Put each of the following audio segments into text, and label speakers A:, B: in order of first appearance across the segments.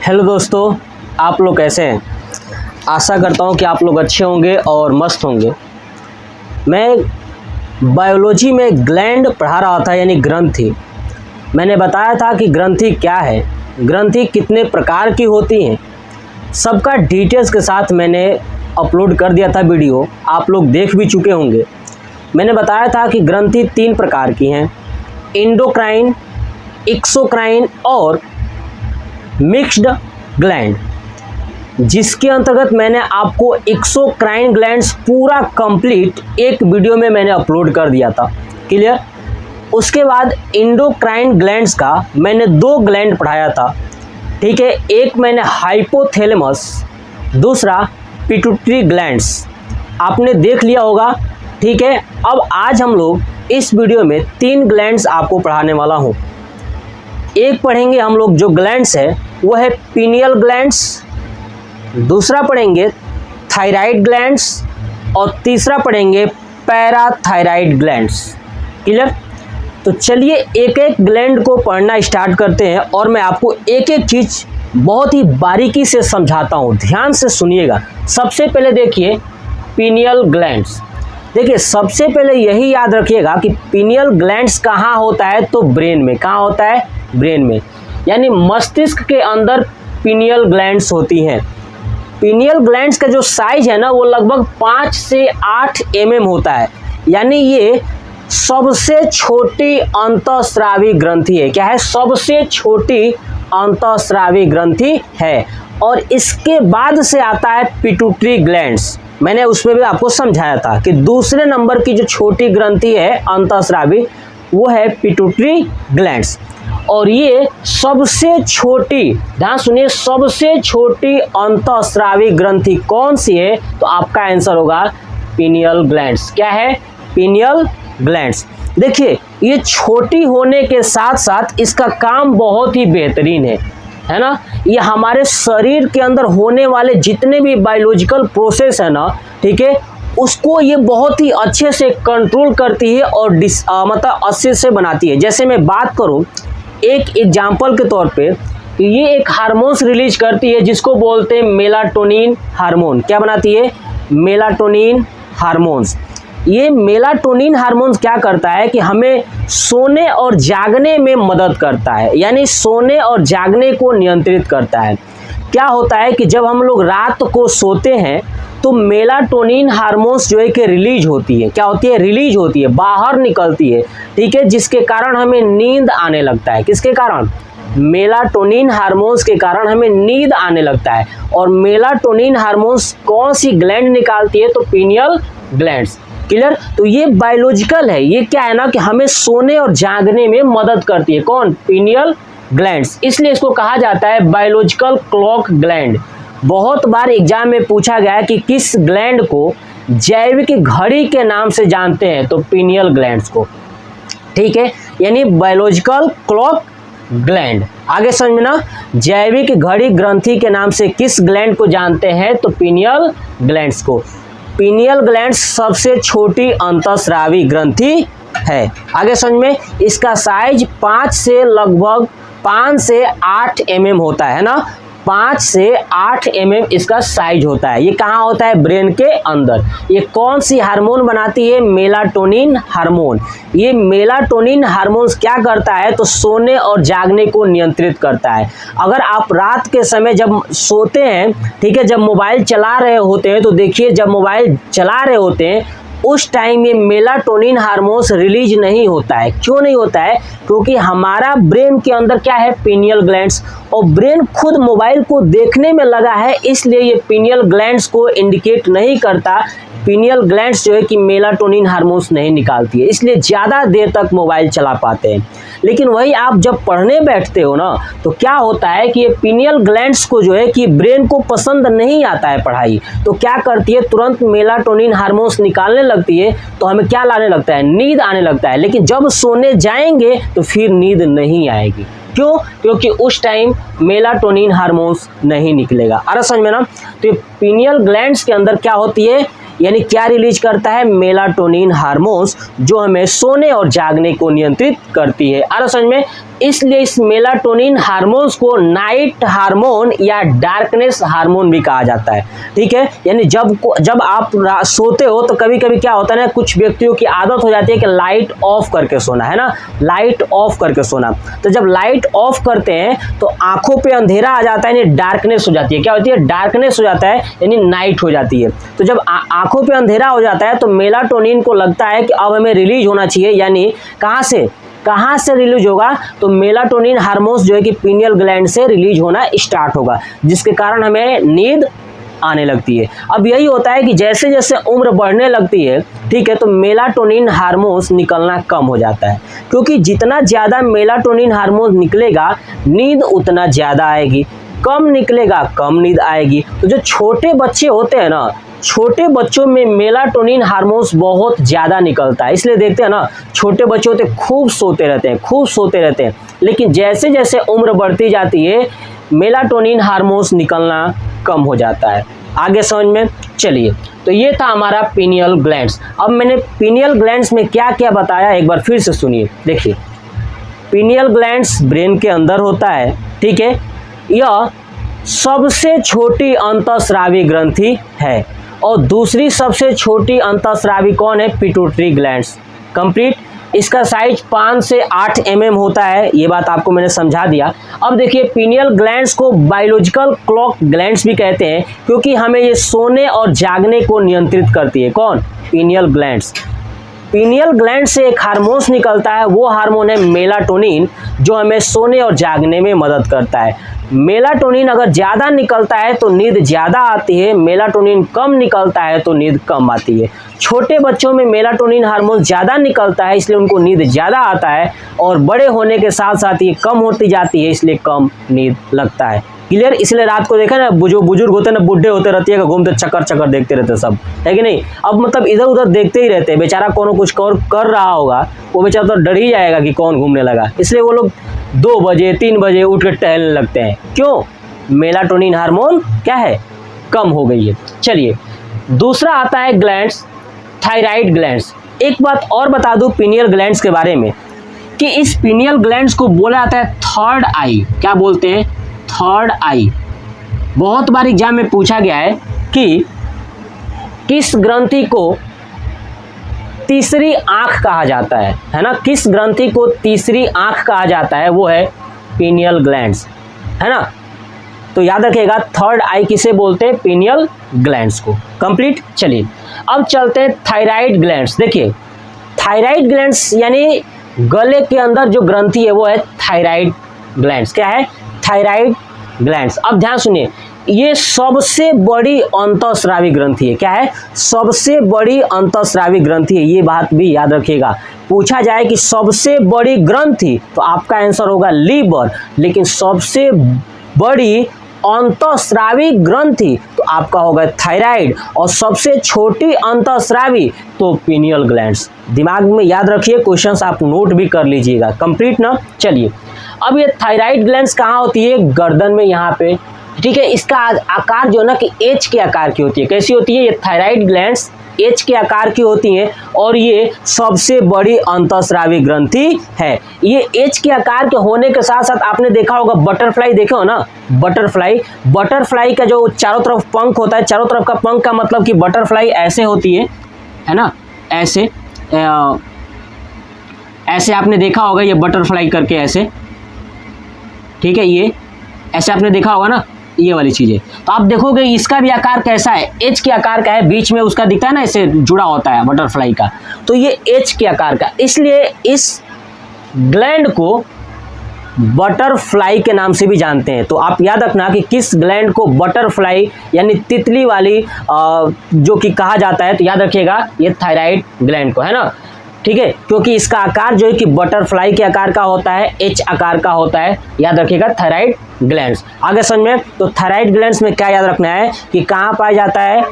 A: Hello दोस्तों, आप लोग कैसे हैं। आशा करता हूं कि आप लोग अच्छे होंगे और मस्त होंगे। मैं बायोलॉजी में ग्लैंड पढ़ा रहा था, यानी ग्रंथि। मैंने बताया था कि ग्रंथि क्या है, ग्रंथि कितने प्रकार की होती हैं, सबका डिटेल्स के साथ मैंने अपलोड कर दिया था वीडियो, आप लोग देख भी चुके होंगे। मैंने बताया था कि ग्रंथि 3 प्रकार की हैं, एंडोक्राइन, एक्सोक्राइन और मिक्स्ड ग्लैंड, जिसके अंतर्गत मैंने आपको एक्सोक्राइन ग्लैंड्स पूरा कंप्लीट एक वीडियो में मैंने अपलोड कर दिया था। क्लियर। उसके बाद एंडोक्राइन ग्लैंड्स का मैंने 2 ग्लैंड पढ़ाया था। ठीक है, एक मैंने हाइपोथैलेमस, दूसरा पिट्यूटरी ग्लैंड्स, आपने देख लिया होगा। ठीक है, अब आज हम लोग इस वीडियो में 3 ग्लैंड्स आपको पढ़ाने वाला हूँ। एक पढ़ेंगे हम लोग जो ग्लैंड्स है वो है पीनियल ग्लैंड्स, दूसरा पढ़ेंगे थायराइड ग्लैंड्स और तीसरा पढ़ेंगे पैराथायराइड ग्लैंड्स। क्लियर। तो चलिए एक एक ग्लैंड को पढ़ना स्टार्ट करते हैं और मैं आपको एक एक चीज़ बहुत ही बारीकी से समझाता हूँ, ध्यान से सुनिएगा। सबसे पहले देखिए पीनियल ग्लैंड्स। देखिए सबसे पहले यही याद रखिएगा कि पीनियल ग्लैंड्स कहाँ होता है, तो ब्रेन में। कहाँ होता है? ब्रेन में, यानी मस्तिष्क के अंदर पीनियल ग्लैंड्स होती हैं। पीनियल ग्लैंड्स का जो साइज है ना वो लगभग 5 से 8 mm होता है, यानी ये सबसे छोटी अंतःस्रावी ग्रंथि है। क्या है? सबसे छोटी अंतःस्रावी ग्रंथि है। और इसके बाद से आता है पिट्यूटरी ग्लैंड्स। मैंने उसमें भी आपको समझाया था कि दूसरे नंबर की जो छोटी ग्रंथि है अंतःस्रावी वो है पिट्यूटरी ग्लैंड्स। और ये सबसे छोटी, ध्यान सुनिए, सबसे छोटी अंतःस्रावी ग्रंथि कौन सी है, तो आपका आंसर होगा पीनियल ग्लैंड्स। क्या है? Pineal glands. देखिए ये छोटी होने के साथ साथ इसका काम बहुत ही बेहतरीन है ना। ये हमारे शरीर के अंदर होने वाले जितने भी बायोलॉजिकल प्रोसेस है ना, ठीक है, उसको ये बहुत ही अच्छे से कंट्रोल करती है और मतलब अच्छे से बनाती है। जैसे मैं बात करूं एक एग्जाम्पल के तौर पे, ये एक हार्मोन्स रिलीज करती है जिसको बोलते हैं मेलाटोनिन हार्मोन। क्या बनाती है? Melatonin hormones. ये मेलाटोनिन हार्मोन्स क्या करता है कि हमें सोने और जागने में मदद करता है, यानी सोने और जागने को नियंत्रित करता है। क्या होता है कि जब हम लोग रात को सोते हैं तो मेलाटोनिन हार्मोन्स जो है कि रिलीज होती है। क्या होती है? रिलीज होती है, बाहर निकलती है। ठीक है, जिसके कारण हमें नींद आने लगता है। किसके कारण? मेलाटोनिन हार्मोन्स के कारण हमें नींद आने लगता है। और मेलाटोनिन हार्मोन्स कौन सी ग्लैंड निकालती है? तो पीनियल ग्लैंड्स। क्लियर। तो ये बायोलॉजिकल है, ये क्या है ना कि हमें सोने और जागने में मदद करती है। कौन? Pineal glands. इसलिए इसको कहा जाता है बायोलॉजिकल क्लॉक ग्लैंड। बहुत बार एग्जाम में पूछा गया है कि किस ग्लैंड को जैविक घड़ी के नाम से जानते हैं, तो पीनियल ग्लैंड्स को। ठीक है, यानी बायोलॉजिकल क्लॉक ग्लैंड। आगे समझ में ना, जैविक घड़ी ग्रंथि के नाम से किस ग्लैंड को जानते हैं, तो पीनियल ग्लैंड्स को। पीनियल ग्लैंड्स सबसे छोटी अंतःस्रावी ग्रंथि है। आगे समझ में, इसका साइज 5 से लगभग 5 से 8 mm होता है ना। 5 से 8 mm इसका साइज होता है। ये कहाँ होता है? ब्रेन के अंदर। ये कौन सी हार्मोन बनाती है? Melatonin hormone. ये मेलाटोनिन हार्मोन्स क्या करता है, तो सोने और जागने को नियंत्रित करता है। अगर आप रात के समय जब सोते हैं, ठीक है, जब मोबाइल चला रहे होते हैं, तो देखिए जब मोबाइल चला रहे होते हैं उस टाइम ये मेलाटोनिन हार्मोन्स रिलीज नहीं होता है। क्यों नहीं होता है? क्योंकि हमारा ब्रेन के अंदर क्या है? Pineal glands. और ब्रेन खुद मोबाइल को देखने में लगा है, इसलिए ये पीनियल ग्लैंड्स को इंडिकेट नहीं करता। पीनियल ग्लैंड्स जो है कि मेलाटोनिन हार्मोन्स नहीं निकालती है, इसलिए ज़्यादा देर तक मोबाइल चला पाते हैं। लेकिन वही आप जब पढ़ने बैठते हो ना, तो क्या होता है कि ये पीनियल ग्लैंड्स को जो है कि ब्रेन को पसंद नहीं आता है पढ़ाई, तो क्या करती है? तुरंत मेलाटोनिन हार्मोन्स निकालने लगती है, तो हमें क्या लाने लगता है? नींद आने लगता है। लेकिन जब सोने जाएंगे तो फिर नींद नहीं आएगी। क्यों? क्योंकि उस टाइम मेलाटोनिन हार्मोन्स नहीं निकलेगा। अरे समझ में ना। तो ये पीनियल ग्लैंड्स के अंदर क्या होती है, यानी क्या रिलीज करता है? मेलाटोनिन हार्मोन्स, जो हमें सोने और जागने को नियंत्रित करती है। अरे समझ में। इसलिए इस मेलाटोनिन हार्मोन्स को नाइट हार्मोन या डार्कनेस हार्मोन भी कहा जाता है। ठीक है, यानी जब आप सोते हो तो कभी कभी क्या होता है ना, कुछ व्यक्तियों की आदत हो जाती है कि लाइट ऑफ करके सोना, है ना, लाइट ऑफ करके सोना। तो जब लाइट ऑफ करते हैं तो आंखों पे अंधेरा आ जाता है, यानी डार्कनेस हो जाती है। क्या होती है? डार्कनेस हो जाता है, यानी नाइट हो जाती है। तो जब आंखों पे अंधेरा हो जाता है तो मेलाटोनिन को लगता है कि अब हमें रिलीज होना चाहिए, यानी कहाँ से रिलीज होगा? तो मेलाटोनिन हार्मोन्स जो है कि पीनियल ग्लैंड से रिलीज होना स्टार्ट होगा, जिसके कारण हमें नींद आने लगती है। अब यही होता है कि जैसे जैसे उम्र बढ़ने लगती है, ठीक है, तो मेलाटोनिन हार्मोन्स निकलना कम हो जाता है, क्योंकि जितना ज़्यादा मेलाटोनिन हार्मोन्स निकलेगा नींद उतना ज़्यादा आएगी, कम निकलेगा कम नींद आएगी। तो जो छोटे बच्चे होते हैं ना, छोटे बच्चों में मेलाटोनिन हार्मोन्स बहुत ज़्यादा निकलता है, इसलिए देखते हैं ना छोटे बच्चे होते खूब सोते रहते हैं। लेकिन जैसे जैसे उम्र बढ़ती जाती है मेलाटोनिन हार्मोन्स निकलना कम हो जाता है। आगे समझ में चलिए, तो ये था हमारा पीनियल ग्लैंड्स। अब मैंने पीनियल ग्लैंड्स में क्या क्या बताया एक बार फिर से सुनिए। देखिए, पीनियल ग्लैंड्स ब्रेन के अंदर होता है, ठीक है, यह सबसे छोटी अंतःस्रावी ग्रंथि है। और दूसरी सबसे छोटी अंतःस्रावी कौन है? Pituitary glands. कंप्लीट। इसका साइज 5 से 8 mm होता है, ये बात आपको मैंने समझा दिया। अब देखिए, पीनियल ग्लैंड्स को बायोलॉजिकल क्लॉक ग्लैंड्स भी कहते हैं, क्योंकि हमें ये सोने और जागने को नियंत्रित करती है। कौन? Pineal glands. पीनियल ग्लैंड से एक हार्मोन्स निकलता है, वो हार्मोन है मेलाटोनिन, जो हमें सोने और जागने में मदद करता है। मेलाटोनिन अगर ज़्यादा निकलता है तो नींद ज़्यादा आती है, मेलाटोनिन कम निकलता है तो नींद कम आती है। छोटे बच्चों में मेलाटोनिन हार्मोन ज़्यादा निकलता है, इसलिए उनको नींद ज़्यादा आता है, और बड़े होने के साथ साथ ये कम होती जाती है, इसलिए कम नींद लगता है। क्लियर? इसलिए रात को देखा ना, जो बुजुर्ग होते हैं ना, बुढ़े होते रहते हैं, घूमते चक्कर देखते रहते सब, है कि नहीं? अब मतलब इधर उधर देखते ही रहते हैं, बेचारा कौन कुछ कर रहा होगा, वो बेचारा तो डर ही जाएगा कि कौन घूमने लगा। इसलिए वो लोग 2 बजे 3 बजे उठ कर टहलने लगते हैं। क्यों? मेलाटोनिन हार्मोन क्या है? कम हो गई है। चलिए, दूसरा आता है ग्लैंड्स, थायराइड ग्लैंड्स। एक बात और बता दूं पीनियल ग्लैंड्स के बारे में, कि इस पीनियल ग्लैंड्स को बोला जाता है थर्ड आई। क्या बोलते हैं? थर्ड आई। बहुत बार एग्जाम में पूछा गया है कि किस ग्रंथि को तीसरी आंख कहा जाता है ना? किस ग्रंथि को तीसरी आंख कहा जाता है? वो है पीनियल ग्लैंड्स, है ना? तो याद रखिएगा, थर्ड आई किसे बोलते हैं? पीनियल ग्लैंड्स को। कंप्लीट। चलिए, अब चलते हैं थायराइड ग्लैंड्स। देखिए, थायराइड ग्लैंड्स यानी गले के अंदर जो ग्रंथि है वो है थायराइड ग्लैंड्स। क्या है? Thyroid glands. अब ध्यान सुनिए, ये सबसे बड़ी अंतःस्रावी ग्रंथि है। क्या है? सबसे बड़ी अंतःस्रावी ग्रंथि है। ये बात भी याद रखिएगा, पूछा जाए कि सबसे बड़ी ग्रंथि तो आपका आंसर होगा लीवर, लेकिन सबसे बड़ी अंतःस्रावी ग्रंथि तो आपका होगा थायराइड, और सबसे छोटी अंतःस्रावी तो पीनियल ग्लैंड्स। दिमाग में याद रखिए, क्वेश्चंस आप नोट भी कर लीजिएगा। कंप्लीट ना? चलिए, अब ये थायराइड ग्लैंड्स कहाँ होती है? गर्दन में, यहाँ पे, ठीक है। इसका आकार जो है ना कि एच के आकार की होती है। कैसी होती है? ये थायराइड ग्लैंड्स एच के आकार की होती हैं, और ये सबसे बड़ी अंतःस्रावी ग्रंथि है। ये एच के आकार के होने के साथ साथ आपने देखा होगा, बटरफ्लाई देखे हो ना, बटरफ्लाई का जो चारों तरफ पंख होता है, चारों तरफ का पंख का मतलब कि बटरफ्लाई ऐसे होती है ना, ऐसे ऐसे आपने देखा होगा, ये बटरफ्लाई करके ऐसे, ठीक है, ये ऐसे आपने देखा होगा ना, ये वाली चीज़ें। तो आप देखोगे इसका भी आकार कैसा है? एच के आकार का है, बीच में उसका दिखता है ना, ऐसे जुड़ा होता है बटरफ्लाई का, तो ये एच के आकार का। इसलिए इस ग्लैंड को बटरफ्लाई के नाम से भी जानते हैं। तो आप याद रखना कि किस ग्लैंड को बटरफ्लाई यानी तितली वाली जो कि कहा जाता है, तो याद रखिएगा ये थायराइड ग्लैंड को, है ना, ठीक है, क्योंकि इसका आकार जो है कि बटरफ्लाई के आकार का होता है, एच आकार का होता है। याद रखिएगा थायराइड ग्लैंड्स। आगे समझ में, तो थायराइड ग्लैंड्स में क्या याद रखना है कि कहाँ पाया जाता है?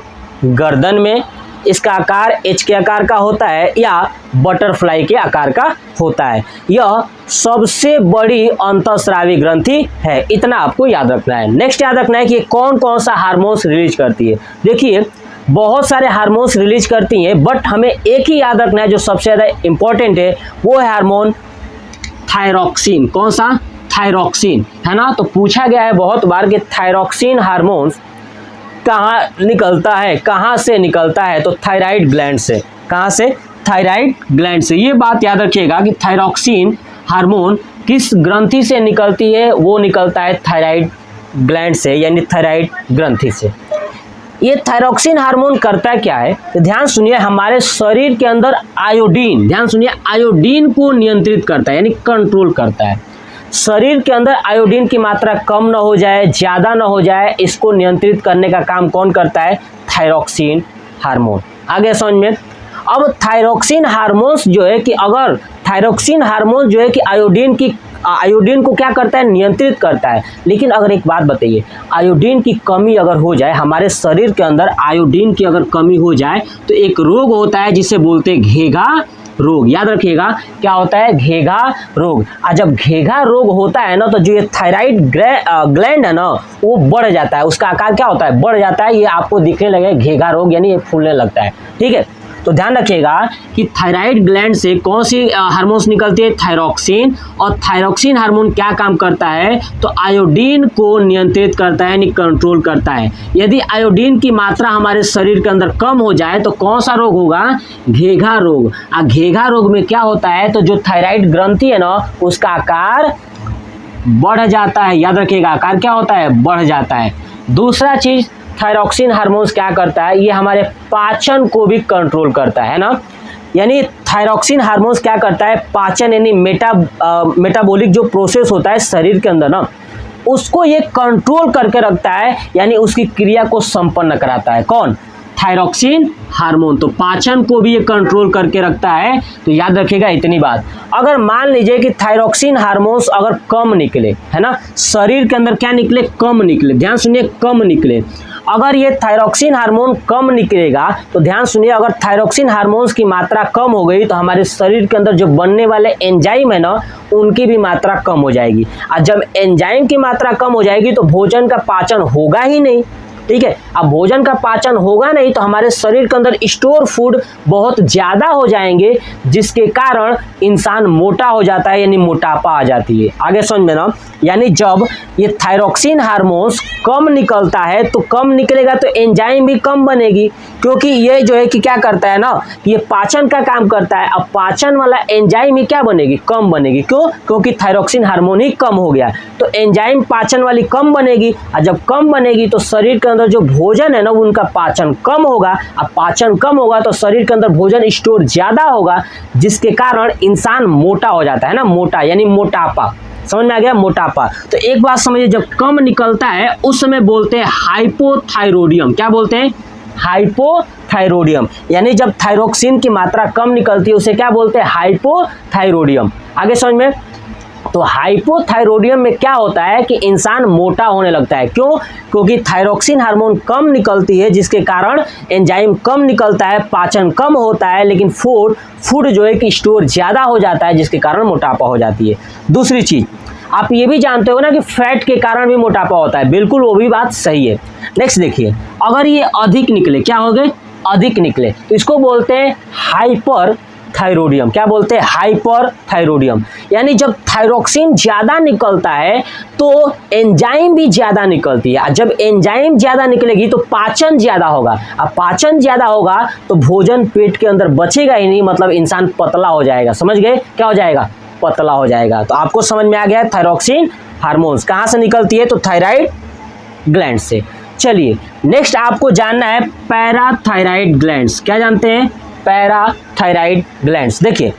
A: गर्दन में। इसका आकार एच के आकार का होता है या बटरफ्लाई के आकार का होता है। यह सबसे बड़ी अंतःस्रावी ग्रंथि है, इतना आपको याद रखना है। नेक्स्ट याद रखना है कि कौन कौन सा हार्मोन्स रिलीज करती है। देखिए, बहुत सारे हार्मोन्स रिलीज करती हैं, बट हमें एक ही याद रखना है जो सबसे ज़्यादा इंपॉर्टेंट है, वो है हार्मोन थायरॉक्सिन। कौन सा? थायरॉक्सिन, है ना। तो पूछा गया है बहुत बार कि थायरॉक्सिन हार्मोन्स कहाँ निकलता है, कहाँ से निकलता है? तो थायराइड ग्लैंड से। कहाँ से? थायराइड ग्लैंड से। ये बात याद रखिएगा कि थायरॉक्सिन हार्मोन किस ग्रंथि से निकलती है? वो निकलता है थायराइड ग्लैंड से, यानी थायराइड ग्रंथि से। ये थायरॉक्सिन हार्मोन करता क्या है? तो ध्यान सुनिए, हमारे शरीर के अंदर आयोडीन, ध्यान सुनिए, आयोडीन को नियंत्रित करता है, यानी कंट्रोल करता है। शरीर के अंदर आयोडीन की मात्रा कम ना हो जाए, ज़्यादा ना हो जाए, इसको नियंत्रित करने का काम कौन करता है? Thyroxine hormone. आगे समझ में। अब थायरॉक्सिन हार्मोन्स जो है कि अगर थायरॉक्सिन हार्मोन जो है कि आयोडीन को क्या करता है? नियंत्रित करता है। लेकिन अगर एक बात बताइए, आयोडीन की कमी अगर हो जाए हमारे शरीर के अंदर, आयोडीन की अगर कमी हो जाए तो एक रोग होता है जिसे बोलते हैं घेघा रोग। याद रखिएगा, क्या होता है? घेघा रोग। और जब घेघा रोग होता है ना, तो जो ये थायराइड ग्लैंड है ना, वो बढ़ जाता है, उसका आकार क्या होता है? बढ़ जाता है। ये आपको दिखने लगे घेघा रोग, यानी ये फूलने लगता है। ठीक है, तो ध्यान रखिएगा कि थायराइड ग्लैंड से कौन सी हार्मोन्स निकलती है? थायरॉक्सिन। और थायरॉक्सिन हार्मोन क्या काम करता है? तो आयोडीन को नियंत्रित करता है, यानी कंट्रोल करता है। यदि आयोडीन की मात्रा हमारे शरीर के अंदर कम हो जाए तो कौन सा रोग होगा? घेघा रोग। और घेघा रोग में क्या होता है? तो जो थायराइड ग्रंथि है ना, उसका आकार बढ़ जाता है। याद रखिएगा, आकार क्या होता है? बढ़ जाता है। दूसरा चीज, थायरॉक्सिन हार्मोन्स क्या करता है? ये हमारे पाचन को भी कंट्रोल करता है ना। यानी थायरॉक्सिन हार्मोन्स क्या करता है? पाचन, यानी मेटाबॉलिक जो प्रोसेस होता है शरीर के अंदर ना, उसको ये कंट्रोल करके रखता है, यानी उसकी क्रिया को संपन्न कराता है। कौन? Thyroxine hormone. तो पाचन को भी ये कंट्रोल करके रखता है। तो याद रखिएगा इतनी बात। अगर मान लीजिए कि थायरॉक्सिन हार्मोन्स अगर कम निकले, है ना, शरीर के अंदर क्या निकले? कम निकले। ध्यान सुनिए, कम निकले। अगर ये थायरॉक्सिन हार्मोन कम निकलेगा तो ध्यान सुनिए, अगर थायरॉक्सिन हार्मोन्स की मात्रा कम हो गई तो हमारे शरीर के अंदर जो बनने वाले एंजाइम है ना, उनकी भी मात्रा कम हो जाएगी। और जब एंजाइम की मात्रा कम हो जाएगी तो भोजन का पाचन होगा ही नहीं। ठीक है, अब भोजन का पाचन होगा नहीं तो हमारे शरीर के अंदर स्टोर फूड बहुत ज़्यादा हो जाएंगे, जिसके कारण इंसान मोटा हो जाता है, यानी मोटापा आ जाती है। आगे समझ में ना, यानी जब ये थायरॉक्सिन हार्मोन्स कम निकलता है तो कम निकलेगा तो एंजाइम भी कम बनेगी, क्योंकि ये जो है कि क्या करता है ना, ये पाचन का काम करता है। अब पाचन वाला एंजाइम ही क्या बनेगी? कम बनेगी। क्यों? क्योंकि थायरॉक्सिन हार्मोन ही कम हो गया, तो एंजाइम पाचन वाली कम बनेगी। और जब कम बनेगी तो शरीर के अंदर जो भोजन है ना, उनका पाचन कम होगा। अब पाचन कम होगा तो शरीर के अंदर भोजन स्टोर ज्यादा होगा, जिसके कारण इंसान मोटा हो जाता है ना। मोटा यानी मोटापा। समझ में आ गया? मोटापा। तो एक बात समझिए, जब कम निकलता है उस समय बोलते हैं हाइपोथायरोडियम। क्या बोलते हैं? हाइपोथायरोडियम। यानी जब थायरॉक्सिन की मात्रा कम निकलती है उसे क्या बोलते हैं? हाइपोथायरोडियम। आगे समझ में। तो हाइपोथायरोडियम में क्या होता है कि इंसान मोटा होने लगता है। क्यों? क्योंकि थायरॉक्सिन हार्मोन कम निकलती है, जिसके कारण एंजाइम कम निकलता है, पाचन कम होता है, लेकिन फूड जो है कि स्टोर ज़्यादा हो जाता है, जिसके कारण मोटापा हो जाती है। दूसरी चीज़, आप ये भी जानते हो ना कि फैट के कारण भी मोटापा होता है। बिल्कुल, वो भी बात सही है। नेक्स्ट देखिए, अगर ये अधिक निकले, क्या हो गए? अधिक निकले, तो इसको बोलते हैं हाइपर थायरोडियम। क्या बोलते हैं? हाइपर थायरोडियम। यानी जब थायरॉक्सिन ज्यादा निकलता है तो एंजाइम भी ज्यादा निकलती है। जब एंजाइम ज्यादा निकलेगी तो पाचन ज्यादा होगा। अब पाचन ज्यादा होगा तो भोजन पेट के अंदर बचेगा ही नहीं, मतलब इंसान पतला हो जाएगा। समझ गए? क्या हो जाएगा? पतला हो जाएगा। तो आपको समझ में आ गया, थायरॉक्सिन हार्मोन्स कहाँ से निकलती है? तो थायराइड ग्लैंड से। चलिए नेक्स्ट आपको जानना है पैराथायराइड ग्लैंड्स। क्या जानते हैं? Parathyroid glands. देखिए,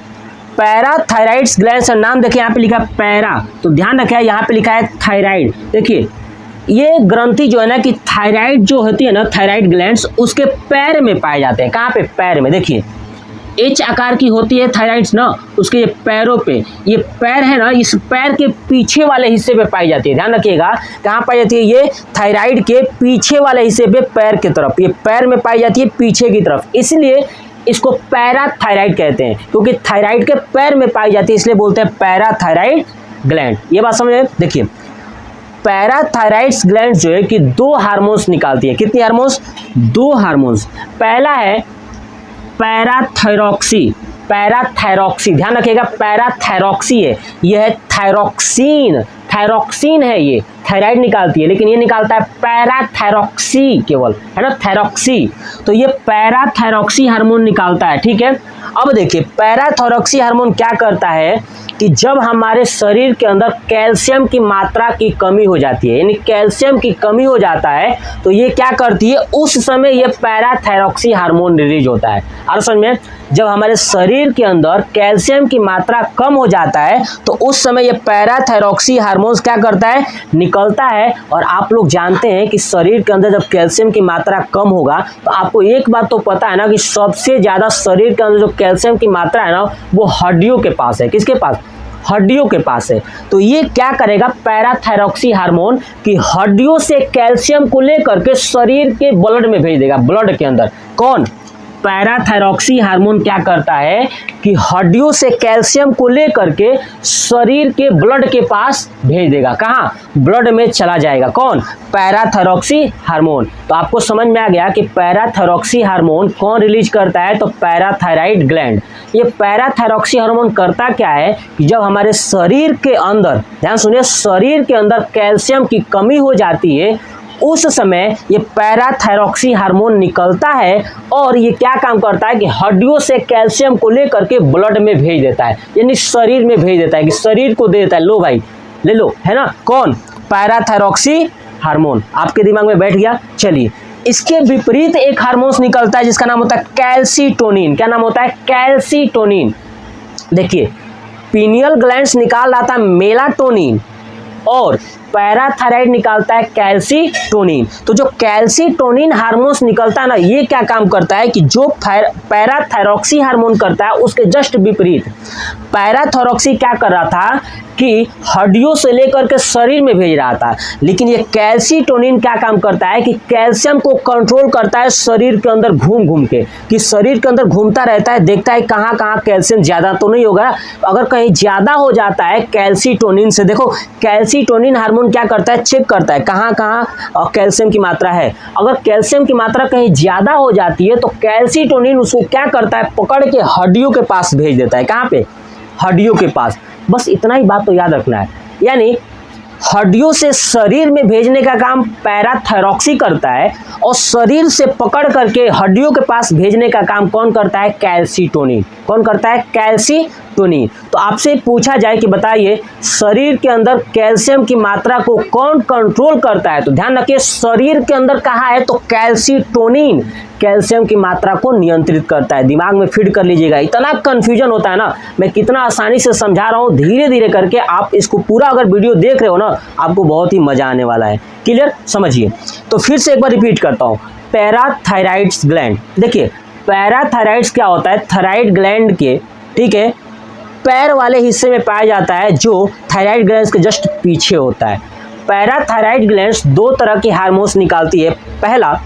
A: पैराथायराइड्स ग्लैंड्स का नाम देखिए, यहाँ पे लिखा है पैरा, तो ध्यान रखिए यहाँ पे लिखा है थायराइड। देखिए, ये ग्रंथि जो है ना कि थायराइड जो होती है ना, थायराइड ग्लैंड्स उसके पैर में पाए जाते हैं। कहाँ पे? पैर में। देखिए, एच आकार की होती है थायराइड्स ना, उसके ये पैरों पे, ये पैर है ना, इस पैर के पीछे वाले हिस्से पे पाई जाती है। ध्यान रखिएगा, कहाँ पाई जाती है? ये थायराइड के पीछे वाले हिस्से पे, पैर की तरफ, ये पैर में पाई जाती है पीछे की तरफ, इसलिए इसको पैराथायराइड कहते हैं, क्योंकि थायराइड के पैर में पाई जाती है, इसलिए बोलते हैं पैराथायराइड ग्लैंड। ये बात समझ में? देखिए, पैराथायराइड्स ग्लैंड जो है कि 2 हार्मोन्स निकालती है। कितनी हार्मोन्स? 2 हार्मोन्स। पहला है पैराथायरॉक्सी, पैराथायरॉक्सी, ध्यान रखिएगा पैराथायरॉक्सी है, यह है थायरॉक्सिन, थायरॉक्सिन है, ये थायराइड निकालती है, लेकिन ये निकालता है पैराथायरॉक्सी केवल, है ना, थायरॉक्सी। तो ये पैराथायरॉक्सी हार्मोन निकालता है, ठीक है। अब देखिए पैराथायरॉक्सी हार्मोन क्या करता है कि जब हमारे शरीर के अंदर कैल्शियम की मात्रा की कमी हो जाती है, यानी कैल्शियम की कमी हो जाता है, तो ये क्या करती है, उस समय ये पैराथायरॉक्सी हार्मोन रिलीज होता है। और समझ में, जब हमारे शरीर के अंदर कैल्शियम की मात्रा कम हो जाता है तो उस समय ये पैराथायरॉक्सी हार्मोन क्या करता है, निकलता है। और आप लोग जानते हैं कि शरीर के अंदर जब कैल्शियम की मात्रा कम होगा तो आपको एक बात तो पता है ना कि सबसे ज़्यादा शरीर के अंदर जो कैल्शियम की मात्रा है ना वो हड्डियों के पास है। किसके पास? हड्डियों के पास है। तो ये क्या करेगा पैराथायरॉक्सी हार्मोन कि हड्डियों से कैल्शियम को लेकर के शरीर के ब्लड में भेज देगा, ब्लड के अंदर। कौन? पैराथायरॉक्सी हार्मोन क्या करता है कि हड्डियों से कैल्शियम को लेकर के शरीर के ब्लड के पास भेज देगा। कहाँ? ब्लड में चला जाएगा। कौन? पैराथायरॉक्सी हार्मोन। तो आपको समझ में आ गया कि पैराथायरॉक्सी हार्मोन कौन रिलीज करता है, तो पैराथायराइड ग्लैंड। ये पैराथायरॉक्सी हार्मोन करता क्या है कि जब हमारे शरीर के अंदर, ध्यान सुनिए, शरीर के अंदर कैल्शियम की कमी हो जाती है उस समय ये पैराथायरॉक्सी हार्मोन निकलता है और ये क्या काम करता है कि हड्डियों से कैल्शियम को लेकर के ब्लड में भेज देता है, यानी शरीर में भेज देता है कि शरीर को दे देता है, लो भाई ले लो, है ना। कौन? पैराथायरॉक्सी हार्मोन। आपके दिमाग में बैठ गया। चलिए, इसके विपरीत एक हार्मोन निकलता है जिसका नाम होता है कैल्सीटोनिन। क्या नाम होता है? कैल्सीटोनिन। देखिए, पीनियल ग्लैंड्स निकाल रहा था मेलाटोनिन और पैराथायराइड निकालता है कैल्सीटोनिन। तो जो कैल्सीटोनिन हार्मोन्स निकलता है ना, ये क्या काम करता है कि जो पैराथायरॉक्सी हार्मोन करता है उसके जस्ट विपरीत पैराथायरॉक्सी क्या कर रहा था कि हड्डियों से लेकर के शरीर में भेज रहा था, लेकिन ये कैल्सीटोनिन क्या काम करता है कि कैल्शियम को कंट्रोल करता है शरीर के अंदर घूम घूम के, कि शरीर के अंदर घूमता रहता है, देखता है कहाँ कहाँ कैल्शियम ज़्यादा तो नहीं होगा। अगर कहीं ज़्यादा हो जाता है कैल्सीटोनिन से, देखो कैल्सीटोनिन हार्मोन क्या करता है, चेक करता है कहाँ कहाँ कैल्शियम की मात्रा है। अगर कैल्शियम की मात्रा कहीं ज़्यादा हो जाती है तो कैल्सीटोनिन उसको क्या करता है, पकड़ के हड्डियों के पास भेज देता है। कहाँ पे? हड्डियों के पास। बस इतना ही बात तो याद रखना है, यानी हड्डियों से शरीर में भेजने का काम पैराथायरॉक्सी करता है और शरीर से पकड़ करके हड्डियों के पास भेजने का काम कौन करता है? कैल्सीटोनिन। कौन करता है? कैल्सीटोनिन। तो आपसे पूछा जाए कि बताइए शरीर के अंदर कैल्शियम की मात्रा को कौन कंट्रोल करता है, तो ध्यान रखिए शरीर के अंदर कहाँ है, तो कैल्सीटोनिन कैल्शियम की मात्रा को नियंत्रित करता है। दिमाग में फीड कर लीजिएगा, इतना कंफ्यूजन होता है ना, मैं कितना आसानी से समझा रहा हूँ, धीरे धीरे करके आप इसको पूरा अगर वीडियो देख रहे हो ना आपको बहुत ही मजा आने वाला है। क्लियर? समझिए। तो फिर से एक बार रिपीट करता हूँ, पैराथायराइड्स ग्लैंड। देखिए पैराथायराइड्स क्या होता है, थायराइड ग्लैंड के, ठीक है, पैर वाले हिस्से में पाया जाता है जो थायराइड ग्लैंड के जस्ट पीछे होता है। पैराथायराइड ग्लैंड दो तरह की हार्मोन्स निकालती है। पहला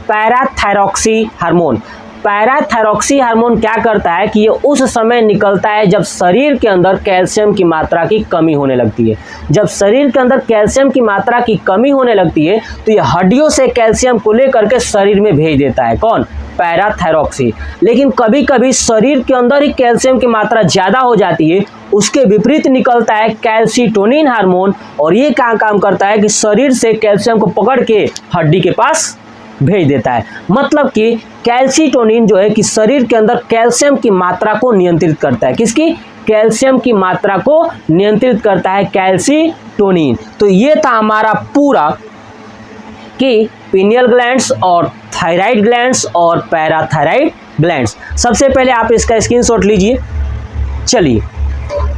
A: पैराथायरॉक्सी हार्मोन। पैराथायरॉक्सी हार्मोन क्या करता है कि ये उस समय निकलता है जब शरीर के अंदर कैल्शियम की मात्रा की कमी होने लगती है। जब शरीर के अंदर कैल्शियम की मात्रा की कमी होने लगती है तो ये हड्डियों से कैल्शियम को लेकर के शरीर में भेज देता है। कौन? पैराथायरॉक्सी। लेकिन कभी कभी शरीर के अंदर ही कैल्शियम की मात्रा ज़्यादा हो जाती है, उसके विपरीत निकलता है कैल्सीटोनिन हार्मोन और ये क्या काम करता है कि शरीर से कैल्शियम को पकड़ के हड्डी के पास भेज देता है। मतलब कि कैल्सीटोनिन जो है कि शरीर के अंदर कैल्शियम की मात्रा को नियंत्रित करता है। किसकी? कैल्शियम की मात्रा को नियंत्रित करता है कैल्सीटोनिन। तो ये था हमारा पूरा कि पिनियल ग्लैंड्स और थायराइड ग्लैंड्स और पैराथायराइड ग्लैंड्स। सबसे पहले आप इसका स्क्रीनशॉट लीजिए। चलिए,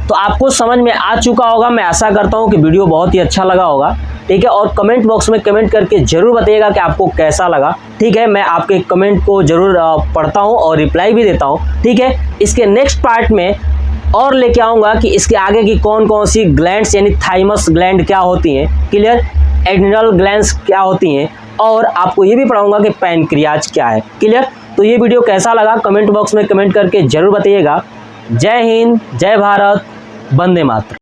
A: तो आपको समझ में आ चुका होगा, मैं आशा करता हूँ कि वीडियो बहुत ही अच्छा लगा होगा। ठीक है, और कमेंट बॉक्स में कमेंट करके ज़रूर बताइएगा कि आपको कैसा लगा। ठीक है, मैं आपके कमेंट को ज़रूर पढ़ता हूँ और रिप्लाई भी देता हूँ। ठीक है, इसके नेक्स्ट पार्ट में और लेके आऊँगा कि इसके आगे की कौन कौन सी ग्लैंड्स यानी थाइमस ग्लैंड क्या होती हैं, क्लियर, एड्रिनल ग्लैंड्स क्या होती हैं, और आपको ये भी पढ़ाऊँगा कि पैनक्रियाज क्या है। क्लियर? तो ये वीडियो कैसा लगा कमेंट बॉक्स में कमेंट करके ज़रूर बताइएगा। जय हिंद, जय भारत, वंदे मातरम।